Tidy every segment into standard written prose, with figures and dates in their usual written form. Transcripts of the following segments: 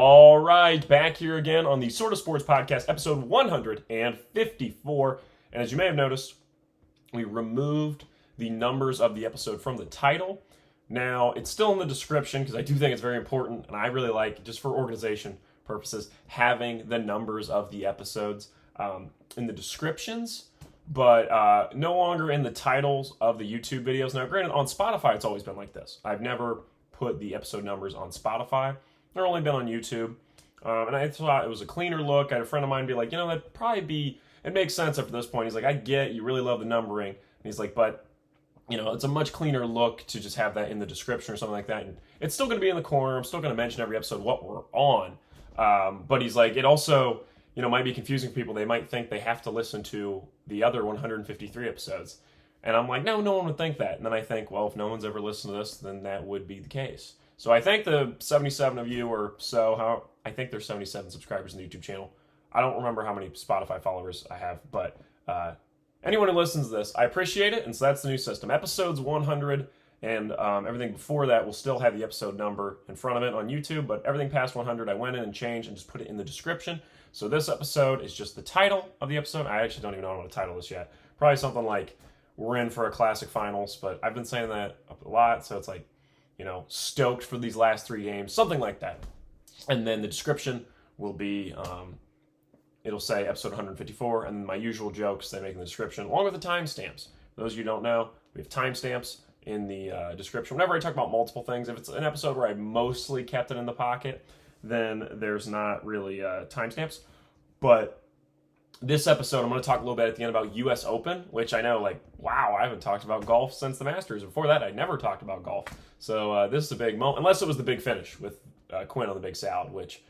All right, back here again on the Sort of Sports Podcast, episode 154. And as you may have noticed, we removed the numbers of the episode from the title. Now, it's still in the description because I do think it's very important, and I really like, just for organization purposes, having the numbers of the episodes in the descriptions, but no longer in the titles of the YouTube videos. Now, granted, on Spotify, it's always been like this. I've never put the episode numbers on Spotify. They're only been on YouTube. And I thought it was a cleaner look. I had a friend of mine be like, that'd probably be, it makes sense up to this point. He's like, I get you really love the numbering. And he's like, but, it's a much cleaner look to just have that in the description or something like that. And it's still going to be in the corner. I'm still going to mention every episode what we're on. But he's like, it also, might be confusing for people. They might think they have to listen to the other 153 episodes. And I'm like, no one would think that. And then I think, well, if no one's ever listened to this, then that would be the case. So I thank the 77 of you or so. I think there's 77 subscribers in the YouTube channel. I don't remember how many Spotify followers I have, but anyone who listens to this, I appreciate it. And so that's the new system. Episodes 100 and everything before that will still have the episode number in front of it on YouTube, but everything past 100, I went in and changed and just put it in the description. So this episode is just the title of the episode. I actually don't even know what to title this yet. Probably something like, we're in for a classic finals, but I've been saying that a lot, so it's like, stoked for these last 3 games, something like that. And then the description will be, it'll say episode 154, and my usual jokes they make in the description, along with the timestamps. For those of you who don't know, we have timestamps in the description. Whenever I talk about multiple things, if it's an episode where I mostly kept it in the pocket, then there's not really timestamps. But this episode, I'm going to talk a little bit at the end about U.S. Open, which I know, wow, I haven't talked about golf since the Masters. Before that, I never talked about golf. So this is a big moment, unless it was the big finish with Quinn on the Big Salad, which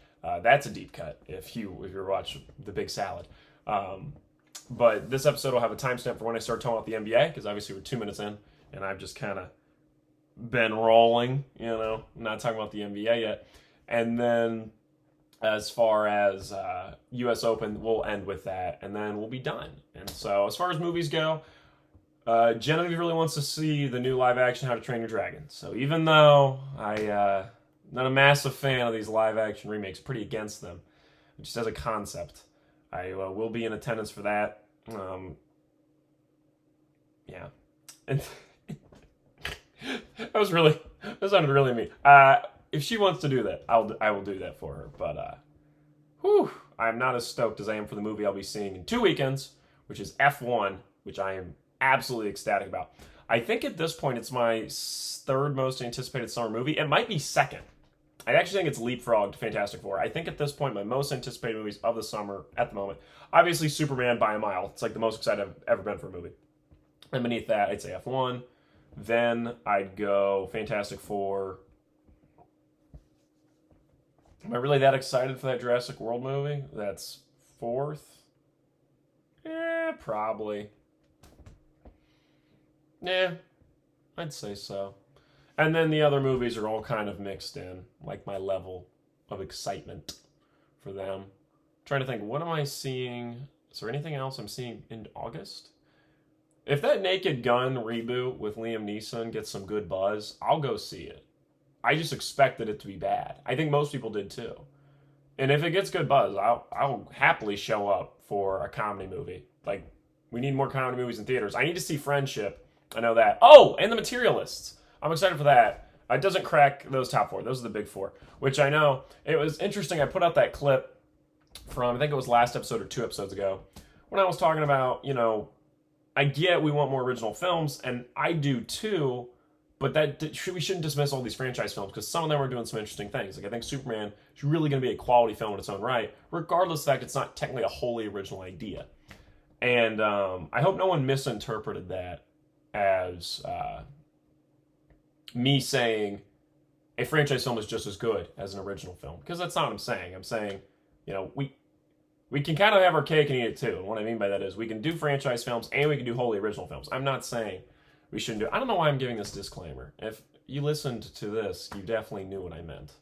that's a deep cut if you're watching the Big Salad. But this episode will have a timestamp for when I start talking about the NBA, because obviously we're 2 minutes in, and I've just kind of been rolling, not talking about the NBA yet. And then as far as U.S. Open, we'll end with that, and then we'll be done. And so as far as movies go, Genevieve really wants to see the new live-action How to Train Your Dragon. So even though I'm not a massive fan of these live-action remakes, pretty against them, just as a concept, I will be in attendance for that. Yeah. And that sounded really mean. If she wants to do that, I will do that for her. But I'm not as stoked as I am for the movie I'll be seeing in 2 weekends, which is F1, which I am absolutely ecstatic about. I think at this point it's my third most anticipated summer movie. It might be second. I actually think it's leapfrogged Fantastic Four. I think at this point my most anticipated movies of the summer at the moment, obviously Superman by a mile. It's like the most excited I've ever been for a movie. And beneath that, I'd say F1. Then I'd go Fantastic Four. Am I really that excited for that Jurassic World movie? That's fourth? Probably. Yeah, I'd say so. And then the other movies are all kind of mixed in, like my level of excitement for them. I'm trying to think, what am I seeing? Is there anything else I'm seeing in August? If that Naked Gun reboot with Liam Neeson gets some good buzz, I'll go see it. I just expected it to be bad. I think most people did too. And if it gets good buzz, I'll happily show up for a comedy movie. We need more comedy movies in theaters. I need to see Friendship. I know that. Oh, and The Materialists. I'm excited for that. It doesn't crack those top 4. Those are the big 4, which I know. It was interesting. I put out that clip from, I think it was last episode or 2 episodes ago, when I was talking about, I get we want more original films, and I do too, but we shouldn't dismiss all these franchise films, because some of them are doing some interesting things. I think Superman is really going to be a quality film in its own right, regardless of the fact it's not technically a wholly original idea. And I hope no one misinterpreted that as me saying a franchise film is just as good as an original film, because that's not what I'm saying. I'm saying, we can kind of have our cake and eat it too. And what I mean by that is we can do franchise films and we can do wholly original films. I'm not saying we shouldn't do it. I don't know why I'm giving this disclaimer. If you listened to this, you definitely knew what I meant.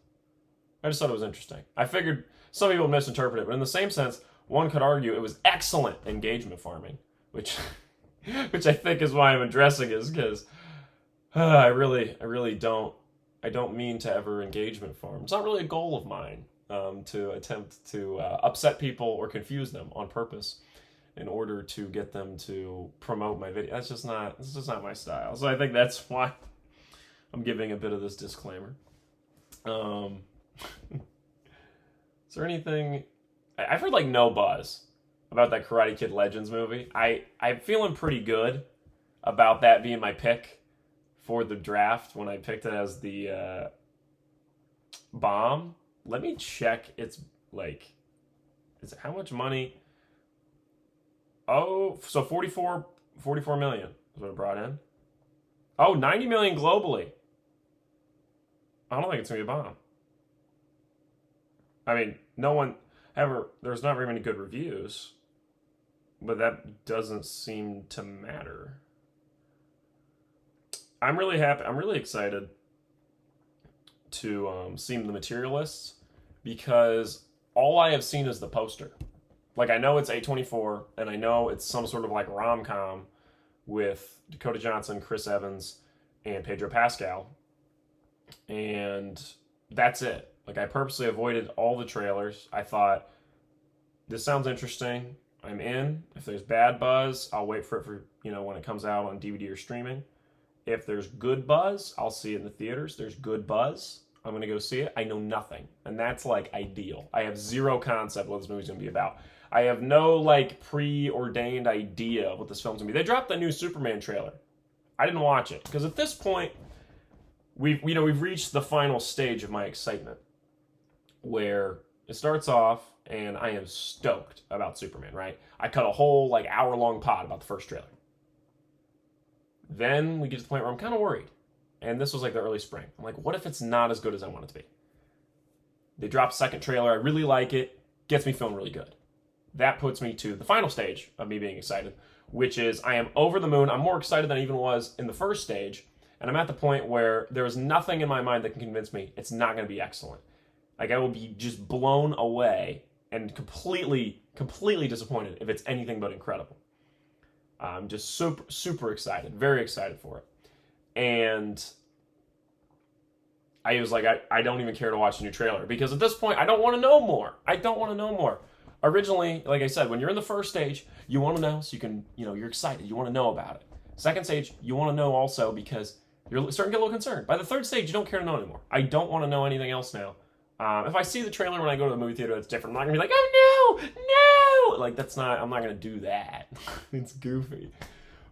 I just thought it was interesting. I figured some people misinterpret it, but in the same sense, one could argue it was excellent engagement farming, which I think is why I'm addressing it, because I really don't mean to ever engagement farm. It's not really a goal of mine. to attempt to upset people or confuse them on purpose in order to get them to promote my video. That's just not my style. So I think that's why I'm giving a bit of this disclaimer. Is there anything? I've heard like no buzz about that Karate Kid Legends movie. I'm feeling pretty good about that being my pick for the draft when I picked it as the bomb. Let me check. It's like, is it how much money? Oh, so 44 million is what it brought in. Oh, 90 million globally. I don't think it's going to be a bomb. I mean, no one ever, there's not very many good reviews, but that doesn't seem to matter. I'm really happy. I'm really excited to see the materialists because all I have seen is the poster. Like, I know it's A24, and I know it's some sort of like rom-com with Dakota Johnson, Chris Evans, and Pedro Pascal. And that's it. Like, I purposely avoided all the trailers. I thought, this sounds interesting. I'm in. If there's bad buzz, I'll wait for it for, when it comes out on DVD or streaming. If there's good buzz, I'll see it in the theaters. There's good buzz, I'm going to go see it. I know nothing. And that's, like, ideal. I have zero concept what this movie's going to be about. I have no, like, preordained idea of what this film's going to be. They dropped the new Superman trailer. I didn't watch it. Because at this point, we've reached the final stage of my excitement. Where it starts off, and I am stoked about Superman, right? I cut a whole, like, hour-long pod about the first trailer. Then we get to the point where I'm kind of worried. And this was, like, the early spring. I'm like, what if it's not as good as I want it to be? They drop second trailer. I really like it. Gets me feeling really good. That puts me to the final stage of me being excited, which is I am over the moon. I'm more excited than I even was in the first stage. And I'm at the point where there is nothing in my mind that can convince me it's not going to be excellent. Like, I will be just blown away and completely disappointed if it's anything but incredible. I'm just super, super excited. Very excited for it. And I was like, I don't even care to watch a new trailer. Because at this point, I don't want to know more. Originally, like I said, when you're in the first stage, you want to know so you can, you're excited. You want to know about it. Second stage, you want to know also because you're starting to get a little concerned. By the third stage, you don't care to know anymore. I don't want to know anything else now. If I see the trailer when I go to the movie theater, it's different. I'm not going to be like, oh, no! Like, I'm not going to do that. It's goofy.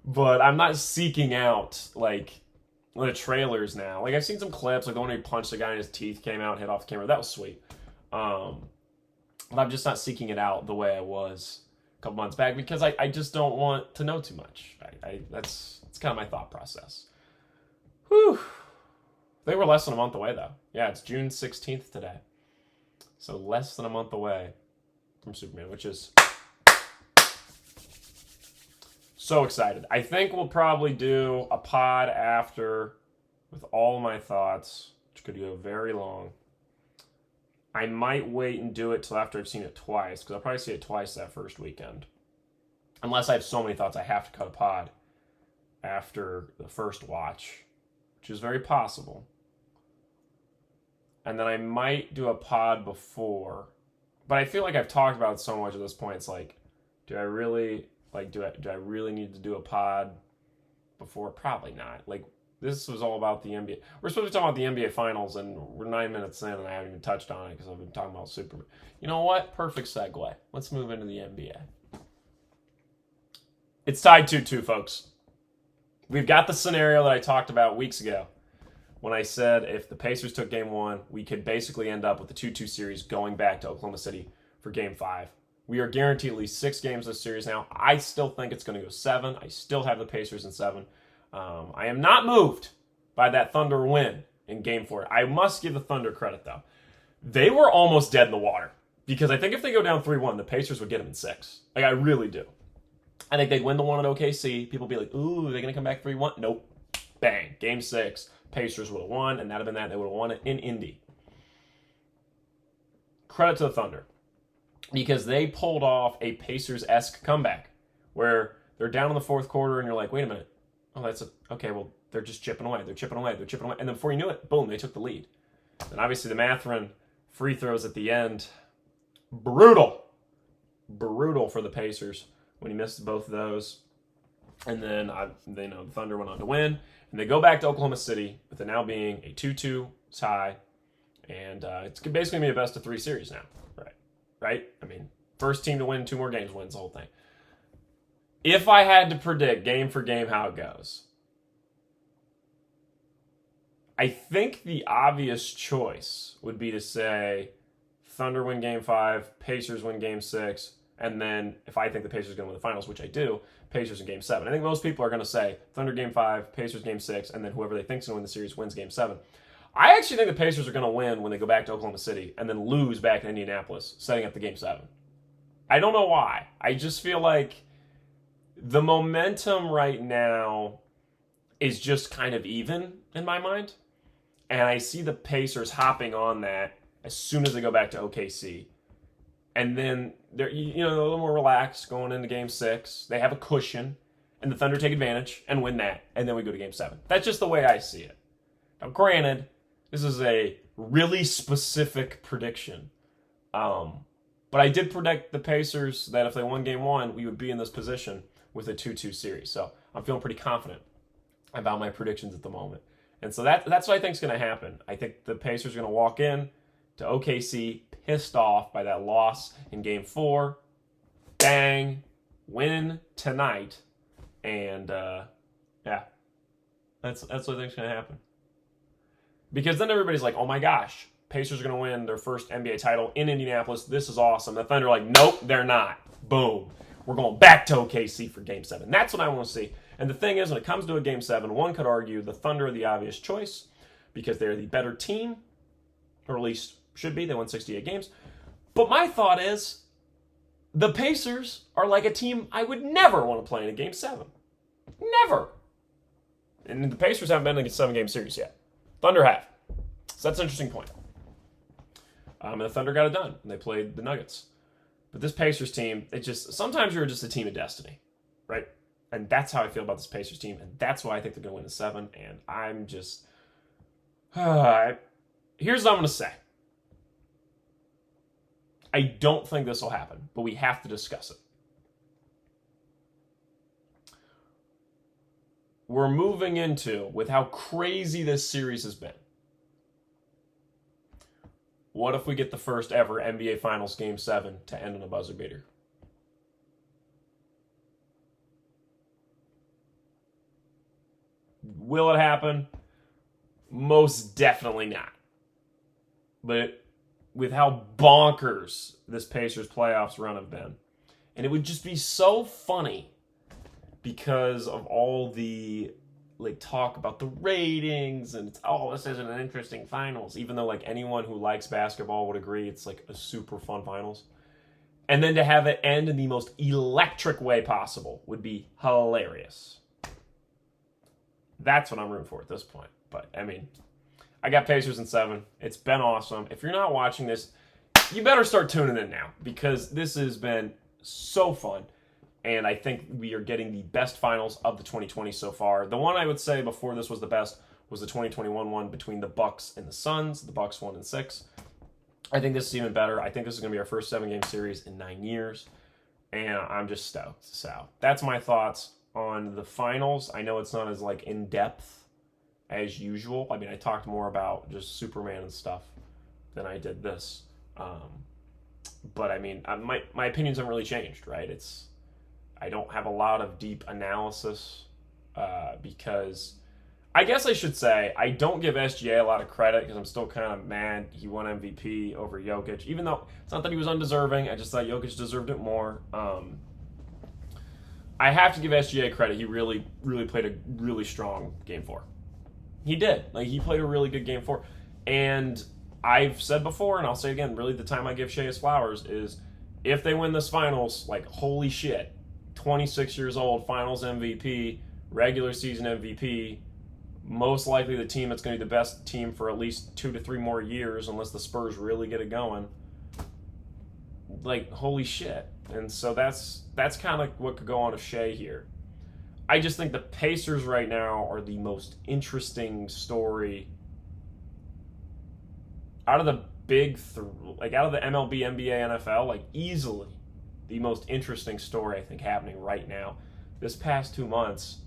But I'm not seeking out, like, the trailers now. Like, I've seen some clips, like the one where he punched the guy and his teeth came out and hit off the camera. That was sweet. But I'm just not seeking it out the way I was a couple months back because I just don't want to know too much. That's kind of my thought process. Whew. They were less than a month away, though. Yeah, it's June 16th today. So less than a month away from Superman, which is so excited. I think we'll probably do a pod after with all my thoughts, which could go very long. I might wait and do it till after I've seen it twice, because I'll probably see it twice that first weekend. Unless I have so many thoughts, I have to cut a pod after the first watch, which is very possible. And then I might do a pod before. But I feel like I've talked about it so much at this point. It's like, do I really need to do a pod before? Probably not. Like, this was all about the NBA. We're supposed to talk about the NBA Finals, and we're 9 minutes in, and I haven't even touched on it because I've been talking about Superman. You know what? Perfect segue. Let's move into the NBA. It's tied 2-2, folks. We've got the scenario that I talked about weeks ago when I said if the Pacers took Game 1, we could basically end up with the 2-2 series going back to Oklahoma City for Game 5. We are guaranteed at least 6 games this series now. I still think it's going to go 7. I still have the Pacers in 7. I am not moved by that Thunder win in Game 4. I must give the Thunder credit, though. They were almost dead in the water because I think if they go down 3-1, the Pacers would get them in 6. Like, I really do. I think they'd win the one at OKC. People would be like, ooh, are they going to come back 3-1? Nope. Bang. Game 6. Pacers would have won, and that would have been that. They would have won it in Indy. Credit to the Thunder. Because they pulled off a Pacers-esque comeback where they're down in the fourth quarter, and you're like, wait a minute. Oh, okay, well, they're just chipping away. They're chipping away. And then before you knew it, boom, they took the lead. And obviously the Mathurin Free throws at the end. Brutal for the Pacers when he missed both of those. And then the Thunder went on to win. And they go back to Oklahoma City with it now being a 2-2 tie. And it's basically going to be a best-of-3 series now. Right? I mean, first team to win 2 more games wins the whole thing. If I had to predict game for game how it goes, I think the obvious choice would be to say Thunder win game 5, Pacers win game 6, and then if I think the Pacers are going to win the finals, which I do, Pacers in game 7. I think most people are going to say Thunder game 5, Pacers game 6, and then whoever they think is going to win the series wins game 7. I actually think the Pacers are going to win when they go back to Oklahoma City and then lose back in Indianapolis, setting up the game 7. I don't know why. I just feel like the momentum right now is just kind of even in my mind. And I see the Pacers hopping on that as soon as they go back to OKC. And then they're a little more relaxed going into game 6. They have a cushion, and the Thunder take advantage and win that. And then we go to game 7. That's just the way I see it. Now, granted, this is a really specific prediction. But I did predict the Pacers that if they won game 1, we would be in this position with a 2-2 series. So I'm feeling pretty confident about my predictions at the moment. And so that's what I think is going to happen. I think the Pacers are going to walk in to OKC pissed off by that loss in game 4. Bang. Win tonight. And, that's what I think is going to happen. Because then everybody's like, oh my gosh, Pacers are going to win their first NBA title in Indianapolis. This is awesome. The Thunder are like, nope, they're not. Boom. We're going back to OKC for game 7. That's what I want to see. And the thing is, when it comes to a game 7, one could argue the Thunder are the obvious choice because they're the better team, or at least should be. They won 68 games. But my thought is the Pacers are like a team I would never want to play in a game 7. Never. And the Pacers haven't been in a 7-game series yet. Thunder have. So that's an interesting point. And the Thunder got it done. And they played the Nuggets. But this Pacers team, sometimes you're just a team of destiny, right? And that's how I feel about this Pacers team. And that's why I think they're going to win the 7. And I'm just... here's what I'm going to say. I don't think this will happen, but we have to discuss it. We're moving into, with how crazy this series has been, what if we get the first ever NBA Finals Game 7 to end on a buzzer beater? Will it happen? Most definitely not. But with how bonkers this Pacers playoffs run have been, and it would just be so funny because of all the talk about the ratings and this isn't an interesting finals, even though anyone who likes basketball would agree it's a super fun finals. And then to have it end in the most electric way possible would be hilarious. That's what I'm rooting for at this point. But I mean, I got Pacers in 7. It's been awesome. If you're not watching this, you better start tuning in now because this has been so fun. And I think we are getting the best finals of the 2020 so far. The one I would say before this was the best was the 2021 one between the Bucks and the Suns. The Bucks won in 6. I think this is even better. I think this is going to be our first 7-game series in 9 years. And I'm just stoked. So that's my thoughts on the finals. I know it's not as in-depth as usual. I mean, I talked more about just Superman and stuff than I did this. But I mean, my opinions haven't really changed, right? I don't have a lot of deep analysis because I guess I should say I don't give SGA a lot of credit because I'm still kind of mad he won MVP over Jokic, even though it's not that he was undeserving. I just thought Jokic deserved it more. I have to give SGA credit. He really, really played a really strong Game 4. He did. He played a really good Game 4. And I've said before, and I'll say again, really the time I give Shea his flowers is if they win this finals, holy shit, 26 years old, finals MVP, regular season MVP, most likely the team that's going to be the best team for at least 2 to 3 more years unless the Spurs really get it going. Holy shit. And so that's kind of what could go on with Shea here. I just think the Pacers right now are the most interesting story out of the like out of the MLB, NBA, NFL, like easily the most interesting story I think happening right now. This past 2 months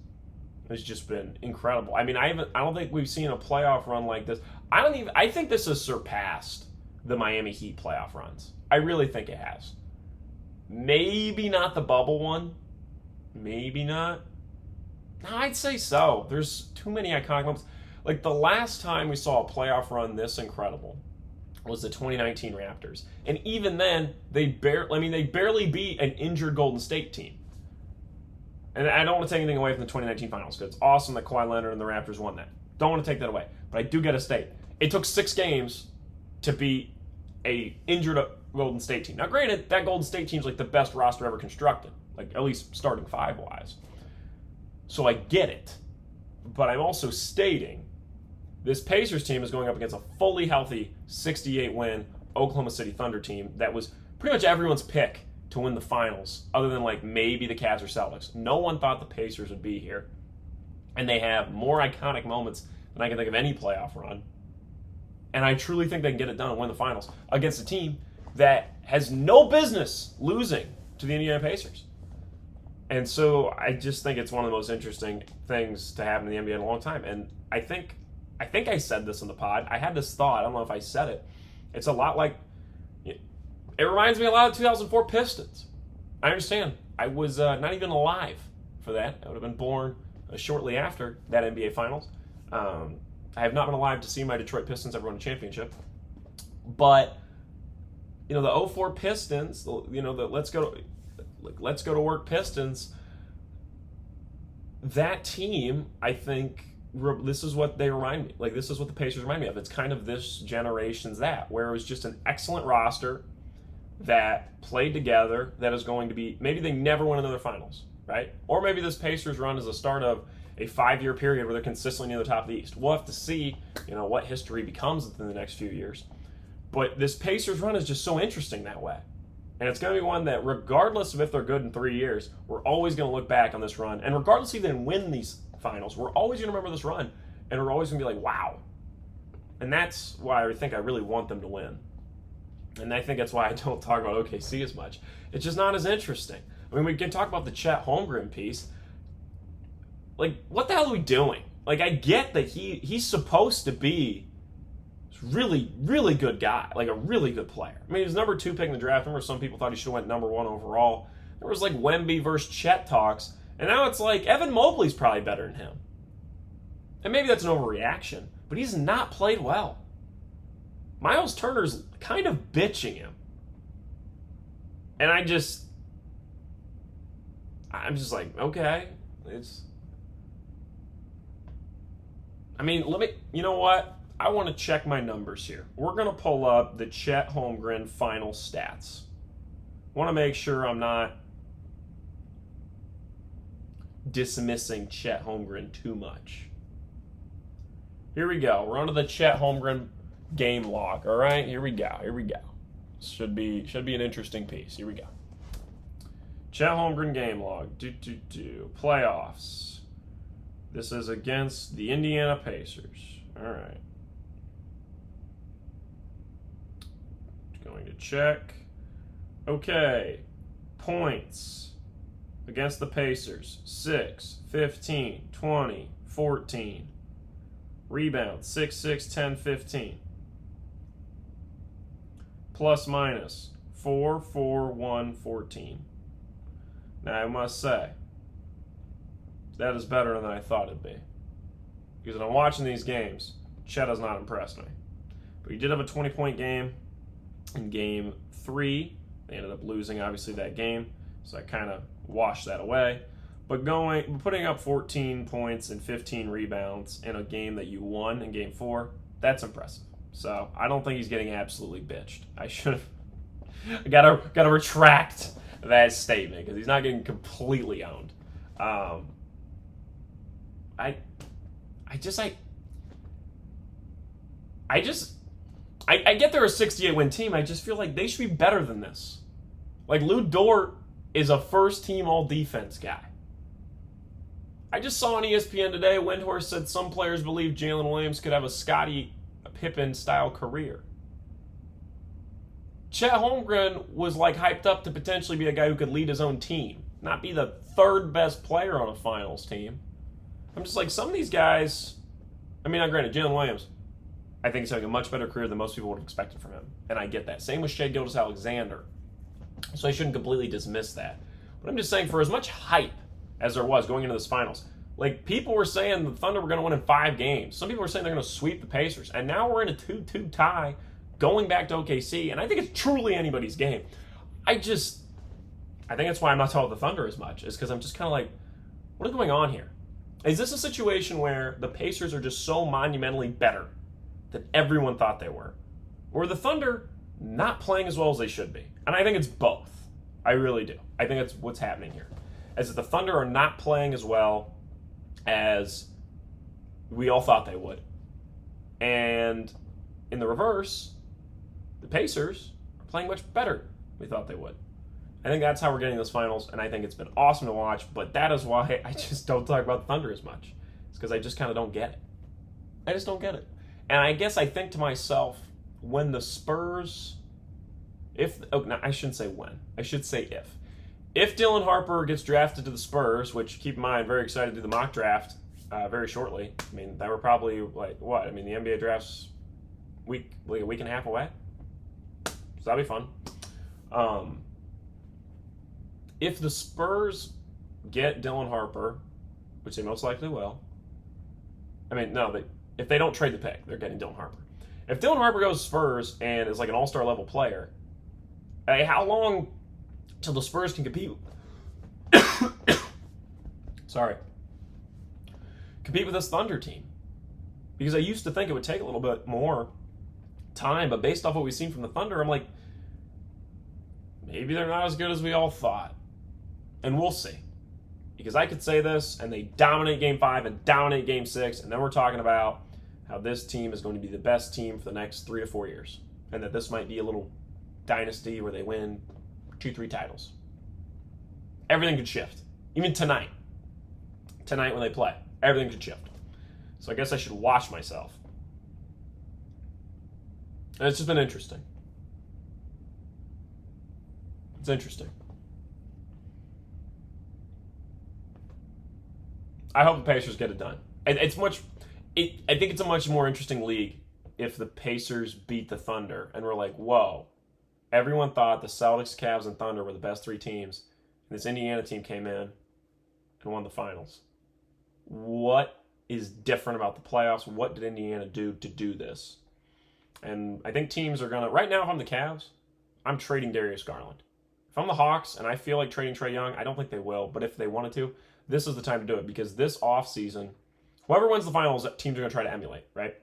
has just been incredible. I mean, I don't think we've seen a playoff run like this. I think this has surpassed the Miami Heat playoff runs. I really think it has. Maybe not the bubble one. Maybe not. No, I'd say so. There's too many iconic moments. Like the last time we saw a playoff run this incredible was the 2019 Raptors. And even then, they barely beat an injured Golden State team. And I don't want to take anything away from the 2019 finals because it's awesome that Kawhi Leonard and the Raptors won that. Don't want to take that away. But I do got to state, it took 6 games to beat a injured Golden State team. Now, granted, that Golden State team's like the best roster ever constructed, like at least starting 5-wise. So I get it. But I'm also stating this Pacers team is going up against a fully healthy 68-win Oklahoma City Thunder team that was pretty much everyone's pick to win the finals, other than like maybe the Cavs or Celtics. No one thought the Pacers would be here. And they have more iconic moments than I can think of any playoff run. And I truly think they can get it done and win the finals against a team that has no business losing to the Indiana Pacers. And so I just think it's one of the most interesting things to happen in the NBA in a long time. And I think I said this in the pod. I had this thought. I don't know if I said it. It's a lot like, it reminds me a lot of 2004 Pistons. I understand. I was not even alive for that. I would have been born shortly after that NBA Finals. I have not been alive to see my Detroit Pistons ever win a championship. But, the 04 Pistons, the let's go to work Pistons, that team, I think, this is what they remind me. Like, this is what the Pacers remind me of. It's kind of this generation's that, where it was just an excellent roster that played together, that is going to be, maybe they never win another finals, right? Or maybe this Pacers run is the start of a 5-year period where they're consistently near the top of the East. We'll have to see, what history becomes within the next few years. But this Pacers run is just so interesting that way. And it's going to be one that, regardless of if they're good in 3 years, we're always going to look back on this run. And regardless if they win these finals, we're always going to remember this run. And we're always going to be like, wow. And that's why I think I really want them to win. And I think that's why I don't talk about OKC as much. It's just not as interesting. I mean, we can talk about the Chet Holmgren piece. Like, what the hell are we doing? Like, I get that he's supposed to be a really, really good guy. Like, a really good player. I mean, he was number 2 pick in the draft. Remember, some people thought he should have went number 1 overall. There was, like, Wemby versus Chet talks. And now it's like, Evan Mobley's probably better than him. And maybe that's an overreaction. But he's not played well. Miles Turner's kind of bitching him. And I'm just like, okay. You know what? I want to check my numbers here. We're going to pull up the Chet Holmgren final stats. I want to make sure I'm not dismissing Chet Holmgren too much. Here we go. We're on to the Chet Holmgren game log. All right, here we go. Should be an interesting piece. Here we go. Chet Holmgren game log. Playoffs. This is against the Indiana Pacers. All right. Going to check. Okay. Points against the Pacers. 6, 15, 20, 14. Rebounds. 6, 6, 10, 15. Plus minus 4, 4, 1, 14. Now I must say, that is better than I thought it'd be. Because when I'm watching these games, Chet has not impressed me. But he did have a 20-point game in game 3. They ended up losing, obviously, that game. So I kind of washed that away. But putting up 14 points and 15 rebounds in a game that you won in game 4, that's impressive. So I don't think he's getting absolutely bitched. I should have gotta retract that statement because he's not getting completely owned. I get they're a 68-win team. I just feel like they should be better than this. Like, Lou Dort is a first-team all-defense guy. I just saw on ESPN today, Windhorst said some players believe Jalen Williams could have a Scottie Pippen-style career. Chet Holmgren was like hyped up to potentially be a guy who could lead his own team, not be the third best player on a finals team. I'm just like, some of these guys, I mean, granted, Jalen Williams, I think he's having a much better career than most people would have expected from him. And I get that. Same with Shai Gilgeous-Alexander. So I shouldn't completely dismiss that. But I'm just saying, for as much hype as there was going into this finals, like, people were saying the Thunder were going to win in 5 games. Some people were saying they're going to sweep the Pacers. And now we're in a 2-2 tie going back to OKC. And I think it's truly anybody's game. I think that's why I'm not talking about the Thunder as much, is because I'm just kind of like, what is going on here? Is this a situation where the Pacers are just so monumentally better than everyone thought they were? Or the Thunder not playing as well as they should be? And I think it's both. I really do. I think that's what's happening here. As if the Thunder are not playing as well as we all thought they would. And in the reverse, the Pacers are playing much better than we thought they would. I think that's how we're getting this finals, and I think it's been awesome to watch, but that is why I just don't talk about the Thunder as much. It's because I just kind of don't get it. I just don't get it. And I guess I think to myself, when the Spurs, I shouldn't say when, I should say if. If Dylan Harper gets drafted to the Spurs, which, keep in mind, very excited to do the mock draft very shortly. I mean, that were probably, like, what? I mean, the NBA draft's a week and a half away. So that'll be fun. If the Spurs get Dylan Harper, which they most likely will, if they don't trade the pick, they're getting Dylan Harper. If Dylan Harper goes Spurs and is like an all-star level player, how long till the Spurs can compete? Compete with this Thunder team. Because I used to think it would take a little bit more time, but based off what we've seen from the Thunder, I'm like, maybe they're not as good as we all thought. And we'll see. Because I could say this, and they dominate Game 5 and dominate Game 6, and then we're talking about how this team is going to be the best team for the next 3 to 4 years. And that this might be a little dynasty where they win 2-3 titles. Everything could shift. Even tonight. Tonight when they play. Everything could shift. So I guess I should watch myself. And it's just been interesting. It's interesting. I hope the Pacers get it done. I think it's a much more interesting league if the Pacers beat the Thunder and we're like, whoa, everyone thought the Celtics, Cavs, and Thunder were the best 3 teams, and this Indiana team came in and won the finals. What is different about the playoffs? What did Indiana do to do this? And I think teams are going to, right now if I'm the Cavs, I'm trading Darius Garland. If I'm the Hawks and I feel like trading Trae Young, I don't think they will, but if they wanted to, this is the time to do it, because this offseason, whoever wins the finals, teams are going to try to emulate, right?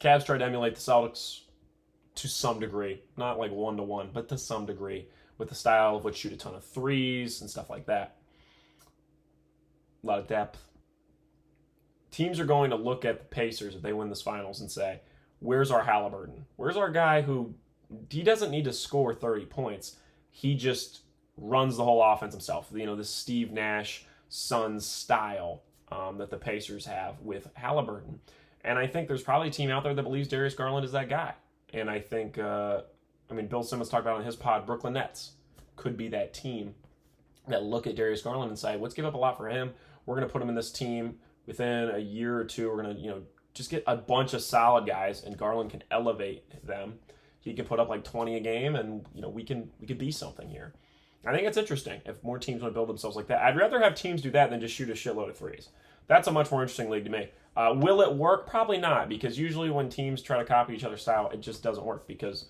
Cavs tried to emulate the Celtics to some degree, not like 1-to-1, but to some degree, with the style of which shoot a ton of threes and stuff like that. A lot of depth. Teams are going to look at the Pacers if they win this finals and say, where's our Halliburton? Where's our guy who, he doesn't need to score 30 points. He just runs the whole offense himself. This Steve Nash Suns style that the Pacers have with Halliburton. And I think there's probably a team out there that believes Darius Garland is that guy. And I think, Bill Simmons talked about on his pod, Brooklyn Nets could be that team that look at Darius Garland and say, let's give up a lot for him. We're going to put him in this team within a year or two. We're going to, just get a bunch of solid guys, and Garland can elevate them. He can put up like 20 a game, and, we could be something here. I think it's interesting if more teams want to build themselves like that. I'd rather have teams do that than just shoot a shitload of threes. That's a much more interesting league to me. Will it work? Probably not, because usually when teams try to copy each other's style, it just doesn't work because,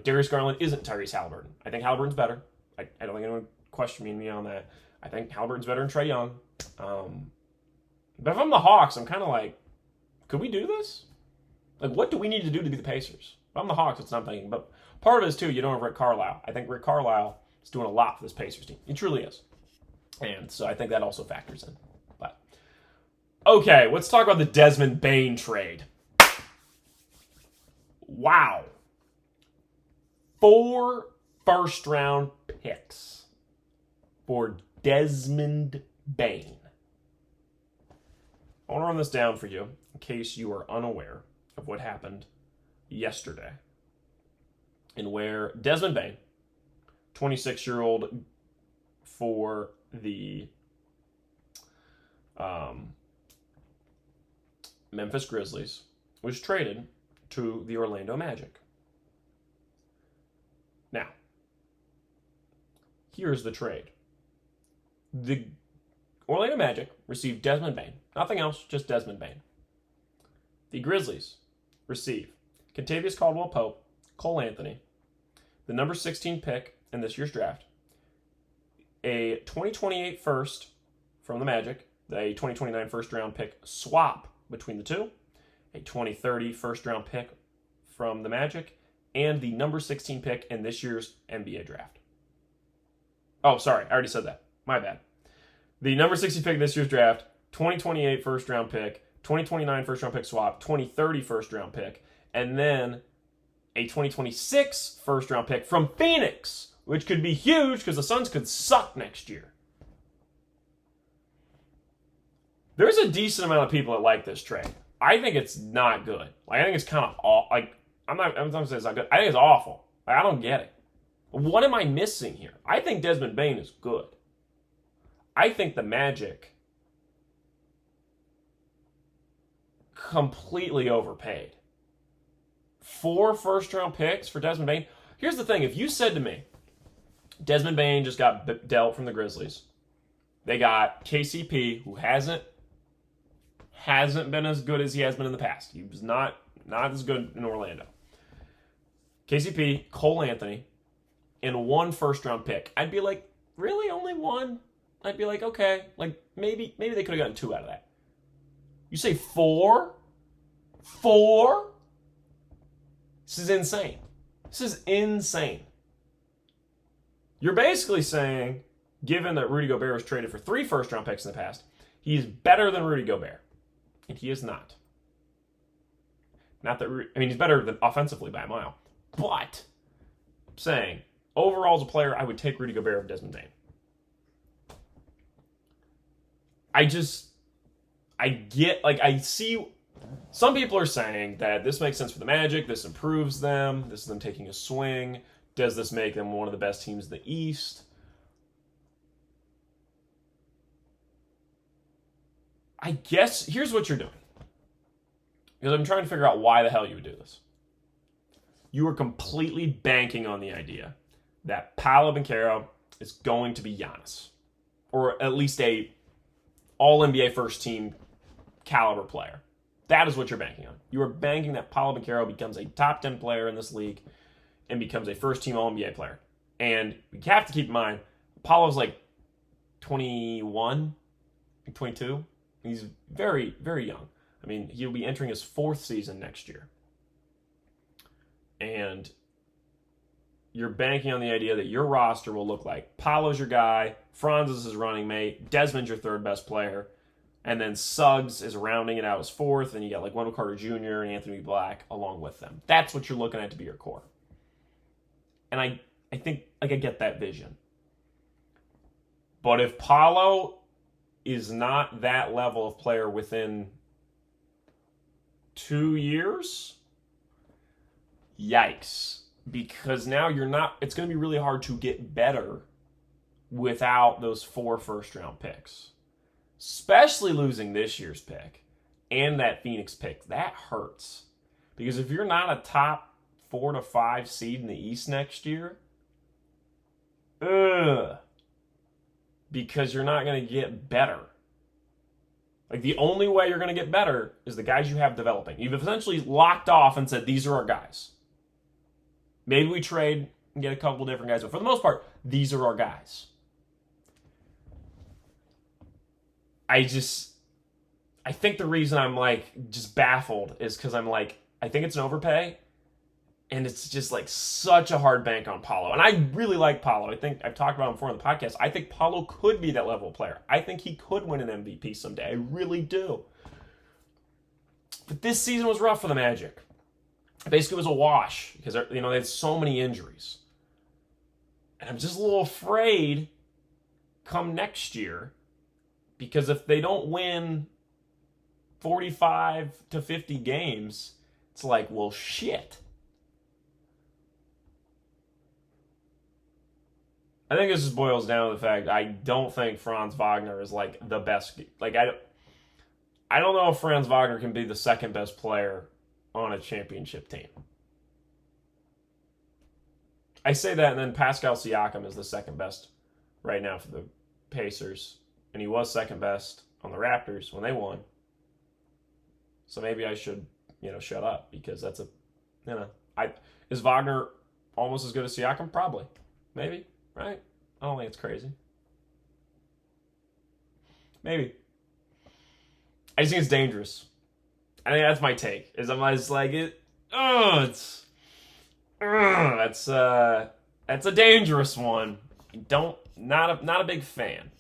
Darius Garland isn't Tyrese Halliburton. I think Halliburton's better. I don't think anyone would question me on that. I think Halliburton's better than Trae Young. But if I'm the Hawks, I'm kind of like, could we do this? Like, what do we need to do to be the Pacers? If I'm the Hawks, it's not thinking. But part of it is, too, you don't have Rick Carlisle. I think Rick Carlisle is doing a lot for this Pacers team. He truly is. And so I think that also factors in. But okay, let's talk about the Desmond Bane trade. Wow. 4 first-round picks for Desmond Bane. I want to run this down for you in case you are unaware of what happened yesterday. and where Desmond Bain, 26-year-old for the Memphis Grizzlies, was traded to the Orlando Magic. Now, here's the trade. The Orlando Magic received Desmond Bain. Nothing else, just Desmond Bain. The Grizzlies receive Kentavious Caldwell-Pope, Cole Anthony, the number 16 pick in this year's draft, a 2028 first from the Magic, a 2029 first-round pick swap between the two, a 2030 first-round pick from the Magic, and the number 16 pick in this year's NBA draft. Oh, sorry, I already said that. My bad. The number 16 pick in this year's draft, 2028 first-round pick, 2029 first-round pick swap, 2030 first-round pick, and then a 2026 first-round pick from Phoenix, which could be huge because the Suns could suck next year. There's a decent amount of people that like this trade. I think it's not good. I think it's kind of I'm not going to say it's not good. I think it's awful. I don't get it. What am I missing here? I think Desmond Bain is good. I think the Magic completely overpaid. 4 first-round picks for Desmond Bain. Here's the thing. If you said to me, Desmond Bain just got dealt from the Grizzlies. They got KCP, who hasn't been as good as he has been in the past. He was not as good in Orlando. KCP, Cole Anthony, and 1 first-round pick. I'd be like, really? Only 1? I'd be like, okay. Like, maybe they could have gotten 2 out of that. You say 4? 4? This is insane. This is insane. You're basically saying, given that Rudy Gobert was traded for 3 first-round picks in the past, he's better than Rudy Gobert. And he is not. Not that, he's better than offensively by a mile. But, I'm saying, overall as a player, I would take Rudy Gobert over Desmond Bain. I see, some people are saying that this makes sense for the Magic, this improves them, this is them taking a swing. Does this make them one of the best teams in the East? I guess, here's what you're doing. Because I'm trying to figure out why the hell you would do this. You are completely banking on the idea that Paolo Banchero is going to be Giannis. Or at least a all-NBA first-team caliber player. That is what you're banking on. You are banking that Paolo Banchero becomes a top 10 player in this league and becomes a first-team all-NBA player. And we have to keep in mind, Paolo's like 21, 22. He's very, very young. He'll be entering his 4th season next year. And you're banking on the idea that your roster will look like Paolo's your guy, Franz is his running mate, Desmond's your 3rd best player, and then Suggs is rounding it out as 4th, and you get like Wendell Carter Jr. and Anthony Black along with them. That's what you're looking at to be your core. And I think I get that vision. But if Paolo is not that level of player within 2 years, yikes. Because now it's going to be really hard to get better without those 4 first-round picks. Especially losing this year's pick and that Phoenix pick. That hurts. Because if you're not a top 4 to 5 seed in the East next year, because you're not going to get better. Like, the only way you're going to get better is the guys you have developing. You've essentially locked off and said, these are our guys. Maybe we trade and get a couple different guys, but for the most part, these are our guys. I think the reason I'm just baffled is because I'm I think it's an overpay, and it's just such a hard bank on Paolo. And I really like Paolo. I think I've talked about him before on the podcast. I think Paolo could be that level of player. I think he could win an MVP someday. I really do. But this season was rough for the Magic. Basically, it was a wash because they had so many injuries. And I'm just a little afraid come next year, because if they don't win 45 to 50 games, it's well, shit. I think this just boils down to the fact I don't think Franz Wagner is like the best. Like I don't know if Franz Wagner can be the second best player on a championship team. I say that, and then Pascal Siakam is the second best right now for the Pacers, and he was second best on the Raptors when they won. So maybe I should, shut up because that's is Wagner almost as good as Siakam? Probably, maybe, right? I don't think it's crazy. Maybe. I just think it's dangerous. I think that's my take. Is I'm just like it. Oh, that's a dangerous one. Not a big fan.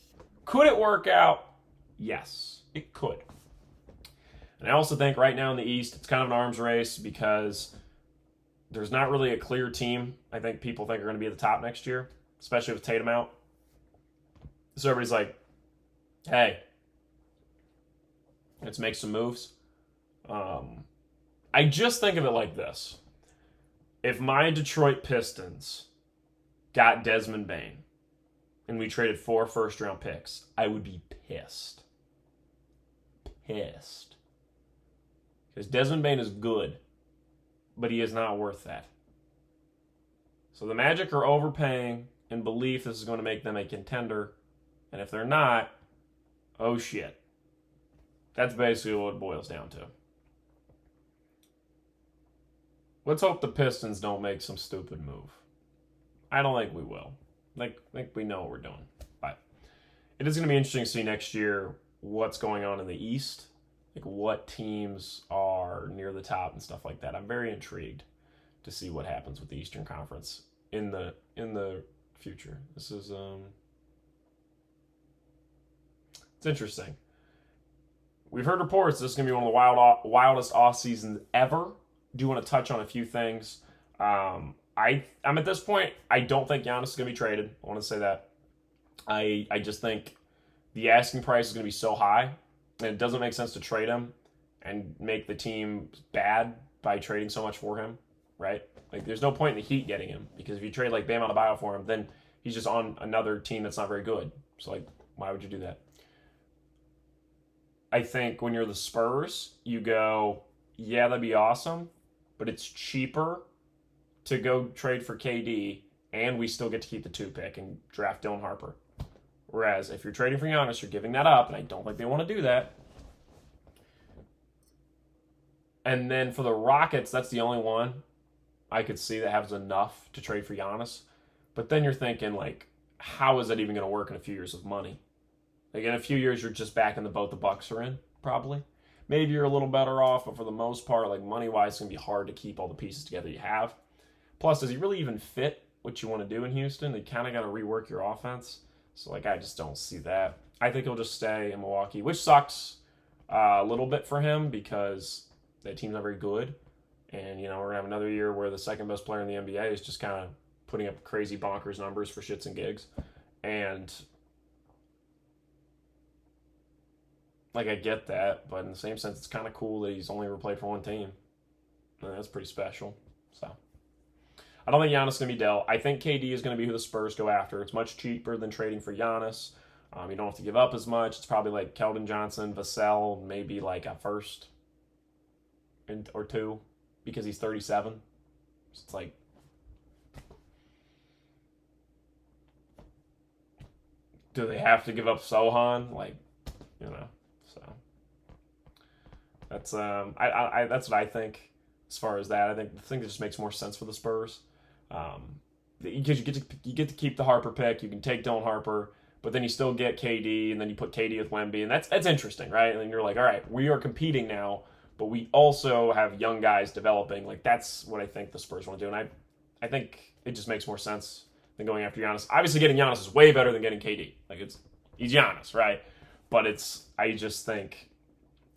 Could it work out? Yes, it could. And I also think right now in the East, it's kind of an arms race because there's not really a clear team I think people think are going to be at the top next year, especially with Tatum out. So everybody's like, hey, let's make some moves. I just think of it like this. If my Detroit Pistons got Desmond Bane and we traded 4 first-round picks, I would be pissed. Pissed. Because Desmond Bane is good, but he is not worth that. So the Magic are overpaying in belief this is going to make them a contender. And if they're not, oh shit. That's basically what it boils down to. Let's hope the Pistons don't make some stupid move. I don't think we will. I think we know what we're doing. But it is going to be interesting to see next year what's going on in the East. Like what teams are near the top and stuff like that. I'm very intrigued to see what happens with the Eastern Conference in the future. This is it's interesting. We've heard reports this is going to be one of the wildest off seasons ever. Do want to touch on a few things. I'm at this point, I don't think Giannis is going to be traded. I want to say that. I just think the asking price is going to be so high, and it doesn't make sense to trade him and make the team bad by trading so much for him, right? Like, there's no point in the Heat getting him, because if you trade, like, Bam Adebayo for him, then he's just on another team that's not very good. So, like, why would you do that? I think when you're the Spurs, you go, yeah, that'd be awesome, but it's cheaper to go trade for KD, and we still get to keep the 2 pick and draft Dylan Harper. Whereas if you're trading for Giannis, you're giving that up, and I don't think they want to do that. And then for the Rockets, that's the only one I could see that has enough to trade for Giannis. But then you're thinking, like, how is that even going to work in a few years of money? Like, in a few years, you're just back in the boat the Bucks are in, probably. Maybe you're a little better off, but for the most part, like, money-wise, it's going to be hard to keep all the pieces together you have. Plus, does he really even fit what you want to do in Houston? You kind of got to rework your offense. So, like, I just don't see that. I think he'll just stay in Milwaukee, which sucks a little bit for him because that team's not very good. And, we're going to have another year where the second best player in the NBA is just kind of putting up crazy bonkers numbers for shits and gigs. And, like, I get that, but in the same sense, it's kind of cool that he's only ever played for one team. And that's pretty special. So, I don't think Giannis is going to be dealt. I think KD is going to be who the Spurs go after. It's much cheaper than trading for Giannis. You don't have to give up as much. It's probably like Keldon Johnson, Vassell, maybe like a first or 2 because he's 37. So it's like, do they have to give up Sohan? Like, so that's that's what I think as far as that. I think it just makes more sense for the Spurs. Because you get to keep the Harper pick, you can take Dylan Harper, but then you still get KD, and then you put KD with Wemby, and that's interesting, right? And then you're like, all right, we are competing now, but we also have young guys developing. Like, that's what I think the Spurs want to do, and I think it just makes more sense than going after Giannis. Obviously, getting Giannis is way better than getting KD. Like, he's Giannis, right? But I just think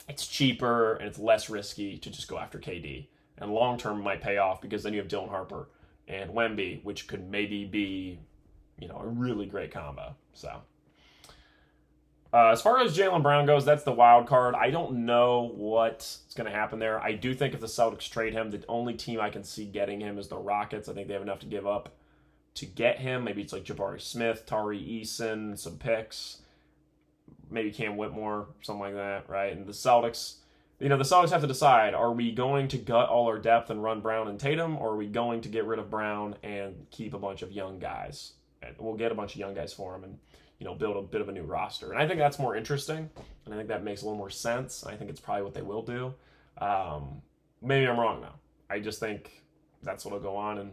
it's cheaper and it's less risky to just go after KD, and long term might pay off because then you have Dylan Harper and Wemby, which could maybe be, a really great combo. So, as far as Jaylen Brown goes, that's the wild card. I don't know what's going to happen there. I do think if the Celtics trade him, the only team I can see getting him is the Rockets. I think they have enough to give up to get him. Maybe it's like Jabari Smith, Tari Eason, some picks, maybe Cam Whitmore, something like that, right? And the Celtics, the Celtics have to decide, are we going to gut all our depth and run Brown and Tatum, or are we going to get rid of Brown and keep a bunch of young guys? And we'll get a bunch of young guys for him and, build a bit of a new roster. And I think that's more interesting, and I think that makes a little more sense. I think it's probably what they will do. Maybe I'm wrong, though. I just think that's what'll go on. And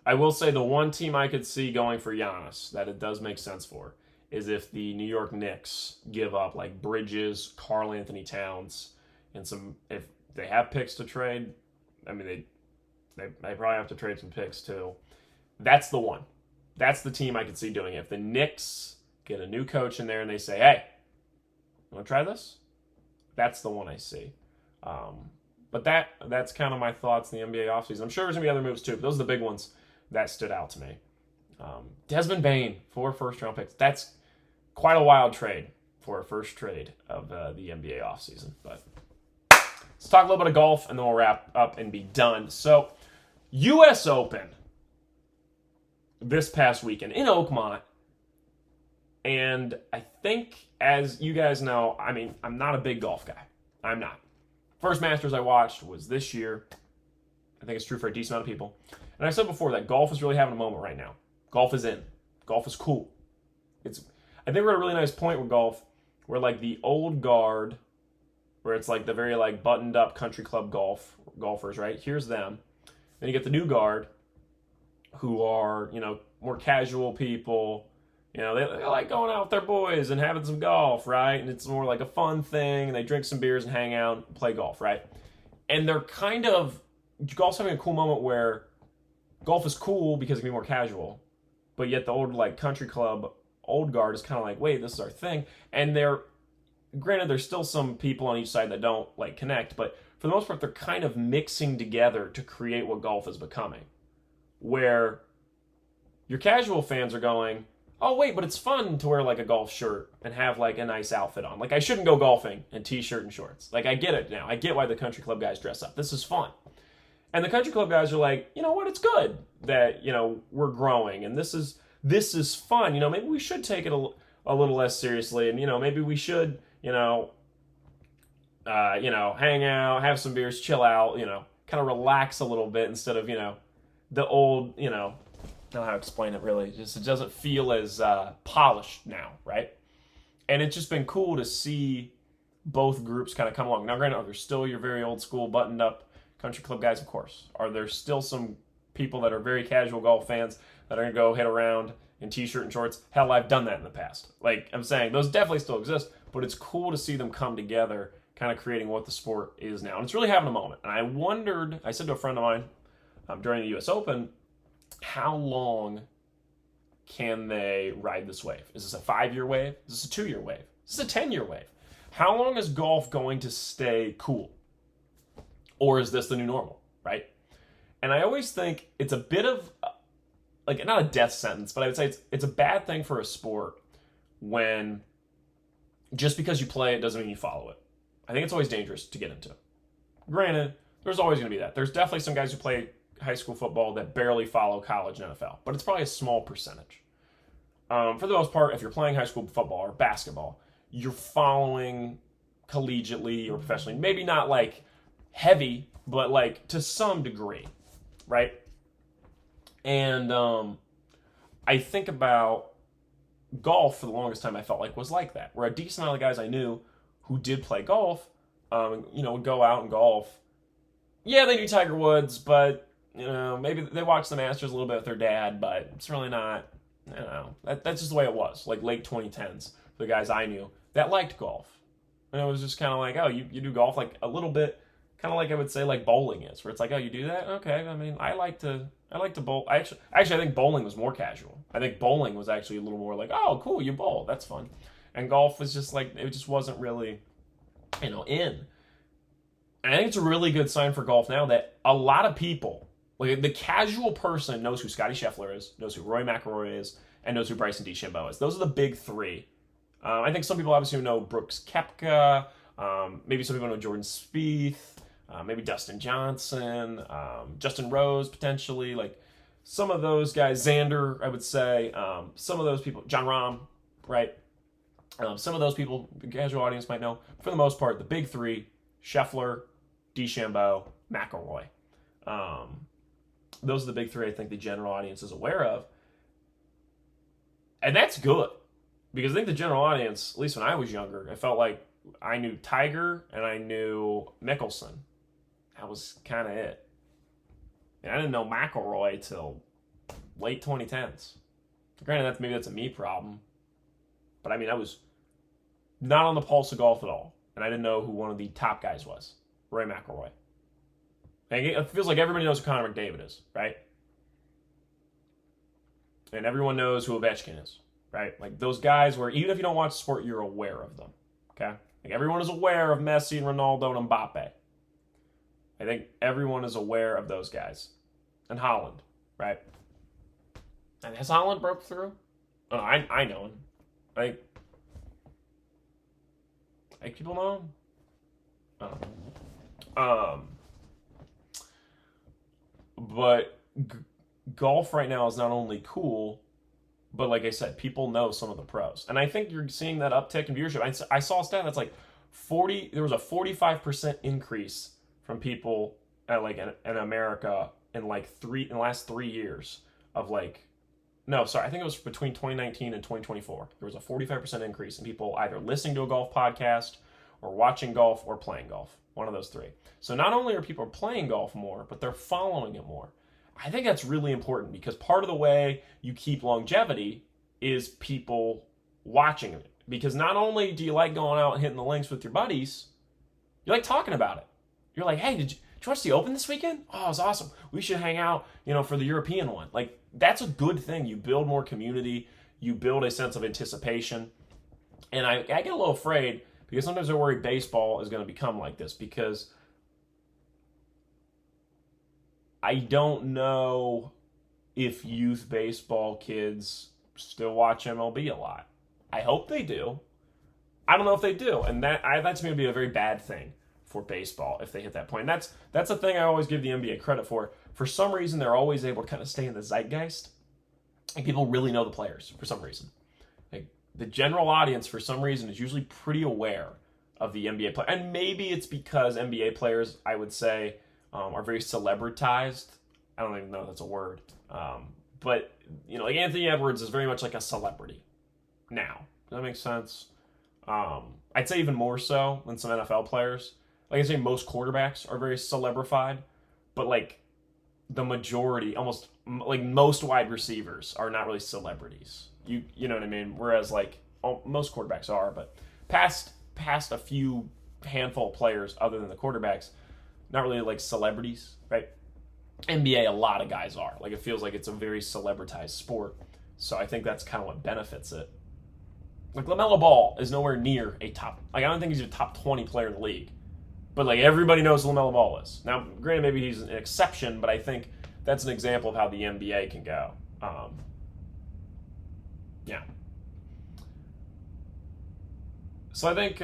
I will say the one team I could see going for Giannis that it does make sense for is if the New York Knicks give up like Bridges, Karl Anthony Towns, and if they have picks to trade. I mean, they probably have to trade some picks too. That's the one. That's the team I could see doing it. If the Knicks get a new coach in there and they say, hey, you want to try this? That's the one I see. But that's kind of my thoughts in the NBA offseason. I'm sure there's going to be other moves too, but those are the big ones that stood out to me. Desmond Bane, 4 first-round picks. That's quite a wild trade for a first trade of the NBA offseason. But let's talk a little bit of golf, and then we'll wrap up and be done. So, U.S. Open this past weekend in Oakmont. And I think, as you guys know, I mean, I'm not a big golf guy. I'm not. First Masters I watched was this year. I think it's true for a decent amount of people. And I said before that golf is really having a moment right now. Golf is in. Golf is cool. I think we're at a really nice point with golf where like the old guard, where it's like the very like buttoned up country club golfers, right? Here's them. Then you get the new guard who are, more casual people. They like going out with their boys and having some golf, right? And it's more like a fun thing. And they drink some beers and hang out and play golf, right? And they're golf's having a cool moment where golf is cool because it can be more casual. But yet the old like country club old guard is kind of like, wait, this is our thing. And granted, there's still some people on each side that don't like connect, but for the most part, they're kind of mixing together to create what golf is becoming. Where your casual fans are going, oh wait, but it's fun to wear like a golf shirt and have like a nice outfit on. Like I shouldn't go golfing in t-shirt and shorts. Like I get it now. I get why the country club guys dress up. This is fun. And the country club guys are like, you know what? It's good that, we're growing and this is fun. Maybe we should take it a little less seriously, and maybe we should, hang out, have some beers, chill out, kind of relax a little bit instead of, the old, I don't know how to explain it really. Just it doesn't feel as polished now, right? And it's just been cool to see both groups kind of come along. Now, granted, are there still your very old school buttoned up country club guys? Of course. Are there still some people that are very casual golf fans that are going to go hit around in t-shirt and shorts? Hell, I've done that in the past. Like I'm saying, those definitely still exist, but it's cool to see them come together, kind of creating what the sport is now. And it's really having a moment. And I said to a friend of mine during the U.S. Open, how long can they ride this wave? Is this a 5-year wave? Is this a 2-year wave? Is this a 10-year wave? How long is golf going to stay cool? Or is this the new normal, right? And I always think it's a bit of, like, not a death sentence, but I would say it's a bad thing for a sport when just because you play it doesn't mean you follow it. I think it's always dangerous to get into. Granted, there's always going to be that. There's definitely some guys who play high school football that barely follow college and NFL, but it's probably a small percentage. For the most part, if you're playing high school football or basketball, you're following collegiately or professionally. Maybe not like heavy, but like to some degree, right? And I think about golf for the longest time. I felt like was like that, where a decent amount of the guys I knew who did play golf, would go out and golf. Yeah, they knew Tiger Woods, but maybe they watched the Masters a little bit with their dad, but it's really not. That's just the way it was. Like late 2010s, the guys I knew that liked golf, and it was just kind of like, oh, you do golf like a little bit, kind of like I would say like bowling is, where it's like, oh, you do that? Okay, I mean, I like to bowl. Actually, I think bowling was more casual. I think bowling was actually a little more like, oh, cool, you bowl, that's fun. And golf was just like, it just wasn't really, in. And I think it's a really good sign for golf now that a lot of people, like the casual person, knows who Scotty Scheffler is, knows who Rory McIlroy is, and knows who Bryson DeChambeau is. Those are the big three. I think some people obviously know Brooks Koepka, maybe some people know Jordan Spieth, maybe Dustin Johnson, Justin Rose potentially. Like some of those guys, Xander, I would say, some of those people, John Rahm, right? Some of those people, the casual audience might know. For the most part, the big three, Scheffler, DeChambeau, McIlroy. Those are the big three I think the general audience is aware of. And that's good. Because I think the general audience, at least when I was younger, I felt like I knew Tiger and I knew Mickelson. That was kind of it. And I didn't know McIlroy till late 2010s. Granted, maybe that's a me problem. But I mean, I was not on the pulse of golf at all. And I didn't know who one of the top guys was. Rory McIlroy. And it feels like everybody knows who Connor McDavid is, right? And everyone knows who Ovechkin is, right? Like those guys where even if you don't watch sport, you're aware of them, okay? Like everyone is aware of Messi and Ronaldo and Mbappe. I think everyone is aware of those guys. And Holland, right? And has Holland broke through? Oh, I know him. Like people know him? But golf right now is not only cool, but like I said, people know some of the pros. And I think you're seeing that uptick in viewership. I saw a stat that's like there was a 45% increase from people at like in America in the last 3 years of like, no, sorry, I think it was between 2019 and 2024. There was a 45% increase in people either listening to a golf podcast or watching golf or playing golf. One of those three. So not only are people playing golf more, but they're following it more. I think that's really important because part of the way you keep longevity is people watching it. Because not only do you like going out and hitting the links with your buddies, you like talking about it. You're like, hey, did you watch the Open this weekend? Oh, it was awesome. We should hang out, for the European one. Like, that's a good thing. You build more community. You build a sense of anticipation. And I get a little afraid because sometimes I worry baseball is going to become like this because I don't know if youth baseball kids still watch MLB a lot. I hope they do. I don't know if they do. And that to me would be a very bad thing for baseball if they hit that point. And that's a thing I always give the NBA credit for. For some reason, they're always able to kind of stay in the zeitgeist. And people really know the players for some reason. Like, the general audience, for some reason, is usually pretty aware of the NBA player. And maybe it's because NBA players, I would say, are very celebritized. I don't even know if that's a word. But, like Anthony Edwards is very much like a celebrity now. Does that make sense? I'd say even more so than some NFL players. Like I say, most quarterbacks are very celebrified. But, like, the majority, almost, like, most wide receivers are not really celebrities. You know what I mean? Whereas, like, most quarterbacks are. But past a few handful of players other than the quarterbacks, not really like celebrities, right? NBA, a lot of guys are. Like, it feels like it's a very celebritized sport. So I think that's kind of what benefits it. Like, LaMelo Ball is nowhere near a top... Like, I don't think he's a top 20 player in the league. But, like, everybody knows who LaMelo Ball is. Now, granted, maybe he's an exception, but I think that's an example of how the NBA can go. Yeah. So I think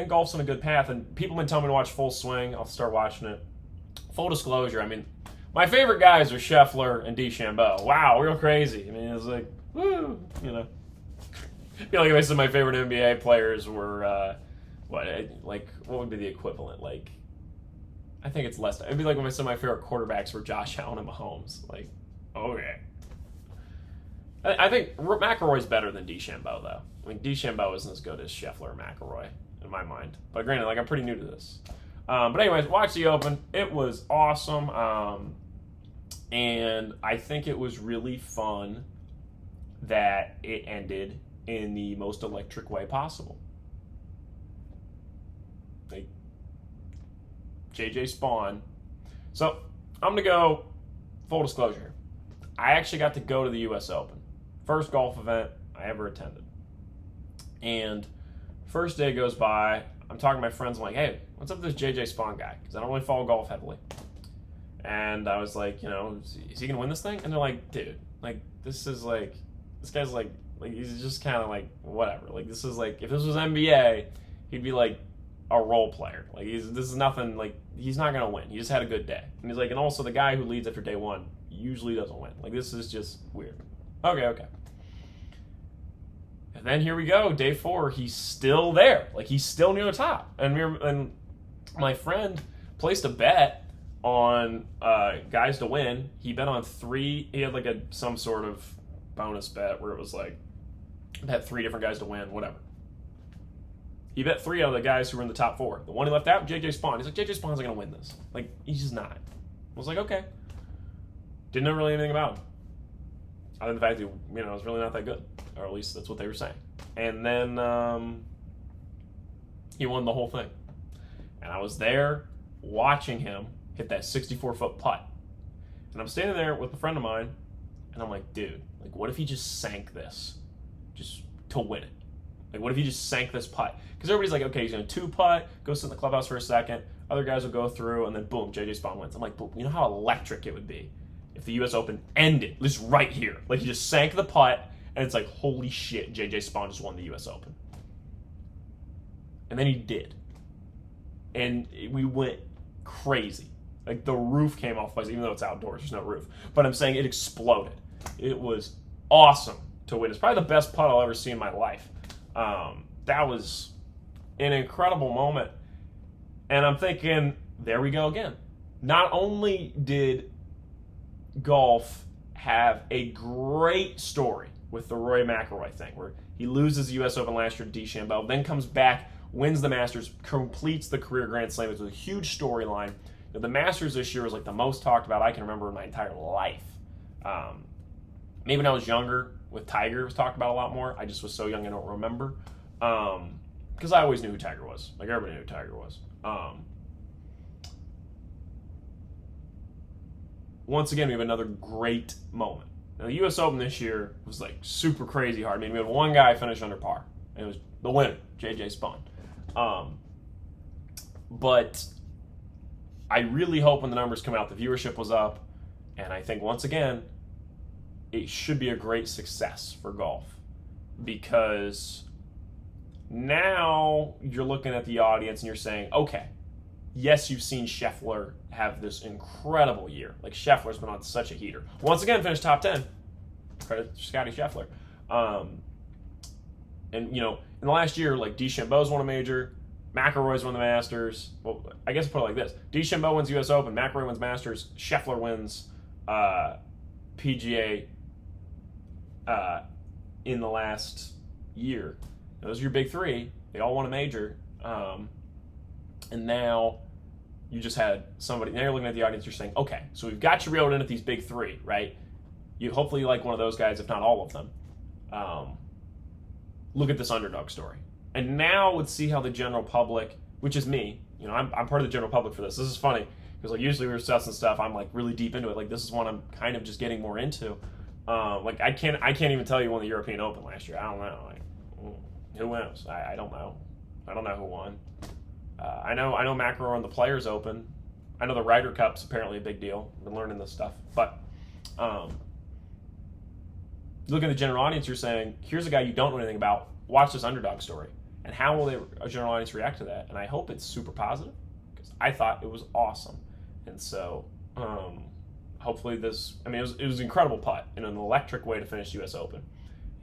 golf's on a good path, and people have been telling me to watch Full Swing. I'll start watching it. Full disclosure, I mean, my favorite guys are Scheffler and DeChambeau. Wow, real crazy. I mean, it's like, woo, I feel like if I said my favorite NBA players were, what would be the equivalent? Like, I think it's less. It'd be like when I said my favorite quarterbacks were Josh Allen and Mahomes. Like, okay. I think McIlroy's better than DeChambeau, though. I mean, DeChambeau isn't as good as Scheffler or McIlroy, in my mind. But granted, like, I'm pretty new to this. But anyways, watch the Open. It was awesome. And I think it was really fun that it ended in the most electric way possible. Like, JJ Spawn. So, I'm going to go full disclosure. I actually got to go to the U.S. Open. First golf event I ever attended. And first day goes by, I'm talking to my friends, I'm like, hey, what's up with this JJ Spawn guy? Because I don't really follow golf heavily. And I was like, is he going to win this thing? And they're like, dude, like, this guy's like, he's just kind of like, whatever. Like, this is like, if this was NBA, he'd be like a role player. Like, this is nothing, like, he's not going to win. He just had a good day. And he's like, and also the guy who leads after day one, usually doesn't win. Like, this is just weird. Okay. And then here we go, day 4. He's still there. Like, he's still near the top. And my friend placed a bet on guys to win. He bet on 3. He had like some sort of bonus bet where it was like, bet 3 different guys to win, whatever. He bet 3 out of the guys who were in the top 4. The one he left out, JJ Spawn. He's like, JJ Spawn's not going to win this. Like, he's just not. I was like, okay. Didn't know really anything about him. Other than the fact that, it was really not that good. Or at least that's what they were saying. And then he won the whole thing. And I was there watching him hit that 64-foot putt. And I'm standing there with a friend of mine, and I'm like, dude, like, what if he just sank this just to win it? Like, what if he just sank this putt? Because everybody's like, okay, he's going to 2-putt, go sit in the clubhouse for a second, other guys will go through, and then boom, JJ Spawn wins. I'm like, boom, you know how electric it would be if the U.S. Open ended just right here? Like, he just sank the putt, and it's like, holy shit, JJ Spawn just won the U.S. Open. And then he did. And we went crazy. Like, the roof came off, even though it's outdoors, there's no roof. But I'm saying it exploded. It was awesome to win. It's probably the best putt I'll ever see in my life. That was an incredible moment. And I'm thinking, there we go again. Not only did golf have a great story with the Rory McIlroy thing, where he loses the U.S. Open last year to DeChambeau, then comes back, wins the Masters, completes the career Grand Slam. It was a huge storyline. The Masters this year was like the most talked about I can remember in my entire life. Maybe when I was younger, with Tiger, it was talked about a lot more. I just was so young I don't remember. Because I always knew who Tiger was. Like, everybody knew who Tiger was. Once again, we have another great moment. Now, the U.S. Open this year was like super crazy hard. I mean, we had one guy finish under par, and it was the winner, JJ Spawn. But I really hope when the numbers come out, the viewership was up, and I think once again, it should be a great success for golf, because now you're looking at the audience and you're saying, okay, yes, you've seen Scheffler have this incredible year. Like, Scheffler's been on such a heater. Once again, finished top 10. Credit to Scotty Scheffler. And, in the last year, like, DeChambeau's won a major, McIlroy's won the Masters. Well, I guess I'll put it like this. DeChambeau wins U.S. Open, McIlroy wins Masters, Scheffler wins PGA in the last year. Those are your big 3. They all won a major. And now you just had somebody, now you're looking at the audience, you're saying, okay, so we've got you reeled in at these big 3, right? Hopefully you like one of those guys, if not all of them. Look at this underdog story. And now let's see how the general public, which is me, I'm part of the general public for this. This is funny, because like usually we're discussing stuff, I'm like really deep into it. Like, this is one I'm kind of just getting more into. Like, I can't even tell you who won the European Open last year. I don't know. Like, who wins? I don't know. I don't know who won. I know McEnroe won the Players Open. I know the Ryder Cup's apparently a big deal. I've been learning this stuff. But look at the general audience, you're saying, here's a guy you don't know anything about. Watch this underdog story. And how will a general audience react to that? And I hope it's super positive, because I thought it was awesome. And so hopefully it was an incredible putt and an electric way to finish the U.S. Open.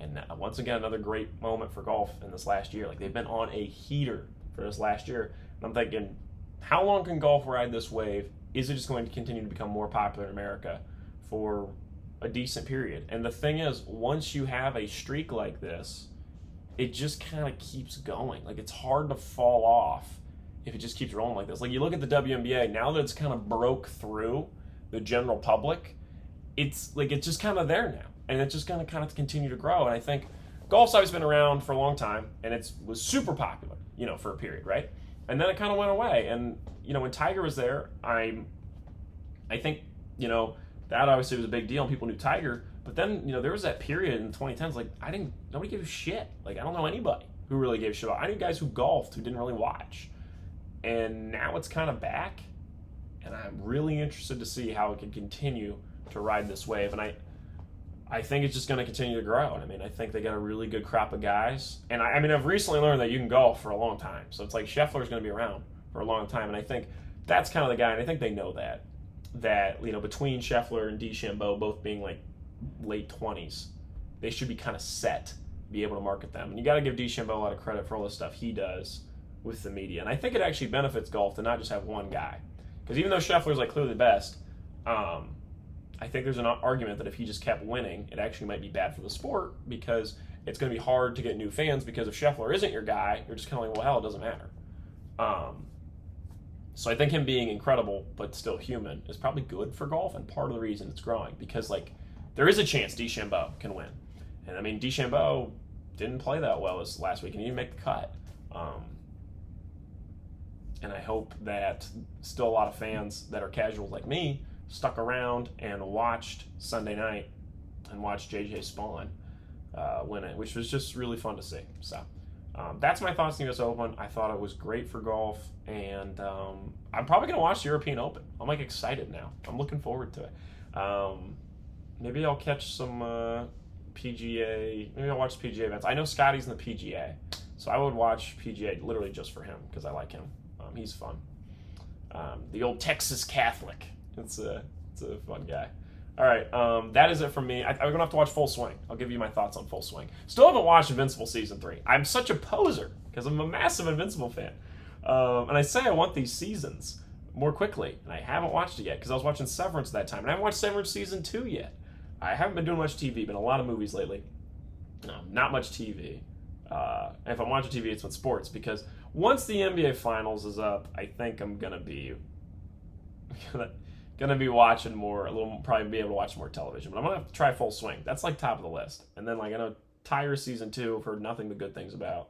And once again, another great moment for golf in this last year. Like, they've been on a heater for this last year. And I'm thinking, how long can golf ride this wave? Is it just going to continue to become more popular in America for a decent period? And the thing is, once you have a streak like this, it just kind of keeps going. Like, it's hard to fall off if it just keeps rolling like this. Like, you look at the WNBA, now that it's kind of broke through the general public, it's like, it's just kind of there now. And it's just going to kind of continue to grow. And I think golf's always been around for a long time, and it was super popular, for a period, right? And then it kind of went away. And, when Tiger was there, I think, that obviously was a big deal, and people knew Tiger. But then, there was that period in the 2010s, like, nobody gave a shit. Like, I don't know anybody who really gave a shit about. I knew guys who golfed who didn't really watch. And now it's kind of back, and I'm really interested to see how it can continue to ride this wave. And I think it's just going to continue to grow. And I think they got a really good crop of guys. And I've recently learned that you can golf for a long time. So it's like Scheffler's going to be around for a long time. And I think that's kind of the guy, and I think they know that. that, between Scheffler and DeChambeau both being like late 20s, they should be kind of set, be able to market them. And you got to give DeChambeau a lot of credit for all the stuff he does with the media. And I think it actually benefits golf to not just have one guy. Because even though Scheffler's like clearly the best, I think there's an argument that if he just kept winning, it actually might be bad for the sport, because it's going to be hard to get new fans, because if Scheffler isn't your guy, you're just kind of like, well, hell, it doesn't matter. So I think him being incredible but still human is probably good for golf, and part of the reason it's growing, because like there is a chance DeChambeau can win. And I mean, DeChambeau didn't play that well this last week and he didn't make the cut. And I hope that still a lot of fans that are casuals like me stuck around and watched Sunday night and watched JJ Spawn win it, which was just really fun to see. So that's my thoughts on the US Open. I thought it was great for golf, and I'm probably going to watch the European Open. I'm like excited now. I'm looking forward to it. Maybe I'll catch some PGA. Maybe I'll watch PGA events. I know Scotty's in the PGA, so I would watch PGA literally just for him, because I like him. He's fun. The old Texas Catholic. It's a fun guy. All right, that is it from me. I'm going to have to watch Full Swing. I'll give you my thoughts on Full Swing. Still haven't watched Invincible Season 3. I'm such a poser because I'm a massive Invincible fan. And I say I want these seasons more quickly, and I haven't watched it yet because I was watching Severance that time, and I haven't watched Severance Season 2 yet. I haven't been doing much TV, been a lot of movies lately. No, not much TV. And if I'm watching TV, it's with sports, because once the NBA Finals is up, I think I'm gonna be watching more. Probably be able to watch more television. But I'm gonna have to try Full Swing. That's like top of the list. And then like I know Tiger Season 2, I've heard nothing but good things about.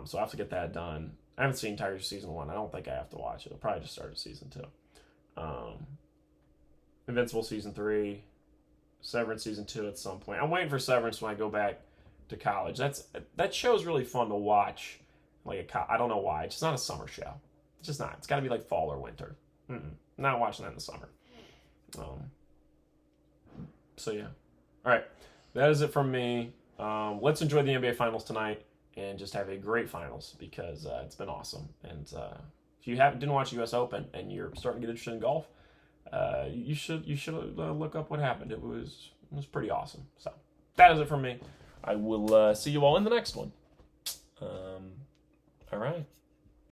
So I have to get that done. I haven't seen Tiger Season 1. I don't think I have to watch it. I'll probably just start at Season 2. Invincible Season 3, Severance Season 2 at some point. I'm waiting for Severance when I go back to college. That show's really fun to watch. I don't know why. It's just not a summer show. It's just not. It's got to be like fall or winter. Not watching that in the summer. So yeah. All right. That is it from me. Let's enjoy the NBA Finals tonight and just have a great finals, because it's been awesome. And if you didn't watch the U.S. Open and you're starting to get interested in golf, you should look up what happened. It was pretty awesome. So that is it from me. I will see you all in the next one. All right.